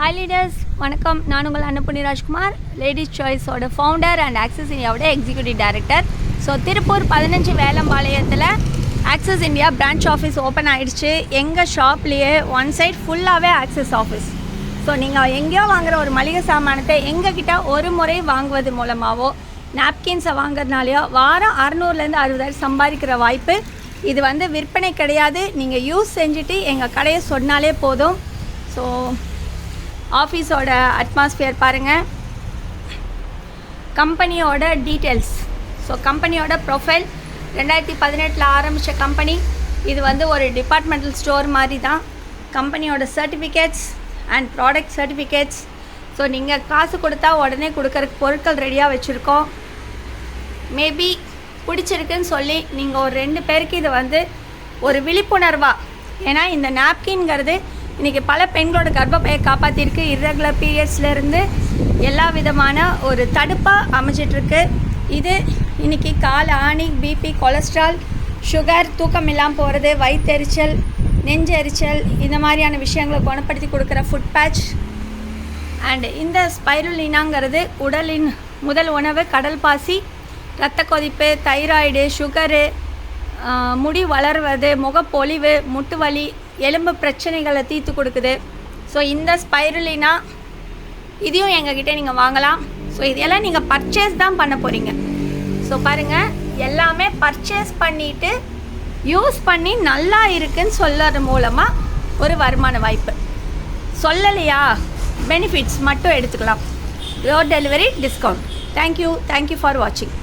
Hi leaders, வணக்கம். நான் உங்கள் அன்னபூர்ணி ராஜ்குமார், லேடிஸ் சாய்ஸோட ஃபவுண்டர் அண்ட் ஆக்சஸ் இந்தியாவோட எக்ஸிக்யூட்டிவ் டைரக்டர். ஸோ திருப்பூர் 15 வேலம்பாளையத்தில் Access India branch office open ஆகிடுச்சு. எங்கள் ஷாப்லேயே ஒன் சைட் ஃபுல்லாகவே ஆக்சஸ் ஆஃபீஸ். ஸோ நீங்கள் எங்கேயோ வாங்குகிற ஒரு மளிகை சாமானத்தை எங்ககிட்ட ஒரு முறை வாங்குவது மூலமாகவோ நாப்கின்ஸை வாங்குறதுனாலையோ வாரம் 600லேருந்து 60,000 சம்பாதிக்கிற வாய்ப்பு. இது விற்பனை கிடையாது, நீங்கள் யூஸ் செஞ்சுட்டு எங்கள் கடையை சொன்னாலே போதும். ஸோ ஆஃபீஸோட அட்மாஸ்பியர் பாருங்கள், கம்பெனியோட டீட்டெயில்ஸ். ஸோ கம்பெனியோட ப்ரொஃபைல் 2018 ஆரம்பித்த கம்பெனி. இது ஒரு டிபார்ட்மெண்டல் ஸ்டோர் மாதிரி தான். கம்பெனியோட certificates and product certificates. So நீங்கள் காசு கொடுத்தா உடனே கொடுக்கறதுக்கு பொருட்கள் ரெடியாக வச்சுருக்கோம். மேபி பிடிச்சிருக்குன்னு சொல்லி நீங்கள் ஒரு 2 பேருக்கு இது ஒரு விழிப்புணர்வாக, ஏன்னா இந்த நாப்கின்ங்கிறது இன்றைக்கி பல பெண்களோட கர்ப்பப்பையை காப்பாற்றிருக்கு. இர்ரெகுலர் பீரியட்ஸ்லேருந்து எல்லா விதமான ஒரு தடுப்பாக அமைஞ்சிட்ருக்கு. இது இன்றைக்கி கால் ஆணி, பிபி, கொலஸ்ட்ரால், சுகர், தூக்கம் இல்லாமல் போகிறது, வயிற்றெரிச்சல், நெஞ்சு எரிச்சல், இந்த மாதிரியான விஷயங்களை குணப்படுத்தி கொடுக்குற ஃபுட் பேட்ச். அண்ட் இந்த ஸ்பைருலினாங்கிறது உடலின் முதல் உணவு. கடல் பாசி, இரத்த கொதிப்பு, தைராய்டு, சுகரு, முடி வளர்வது, முகப்பொலிவு, முட்டு வலி, எலும்பு பிரச்சனைகளை தீர்த்து கொடுக்குது. ஸோ இந்த ஸ்பைருலினா இதையும் எங்ககிட்ட நீங்கள் வாங்கலாம். ஸோ இதெல்லாம் நீங்கள் பர்ச்சேஸ் தான் பண்ண போகிறீங்க. ஸோ பாருங்கள், எல்லாமே பர்ச்சேஸ் பண்ணிவிட்டு யூஸ் பண்ணி நல்லா இருக்குன்னு சொல்கிறது மூலமாக ஒரு வருமான வாய்ப்பு. சொல்லலையா, பெனிஃபிட்ஸ் மட்டும் எடுத்துக்கலாம். Door delivery, discount. Thank you for வாட்சிங்.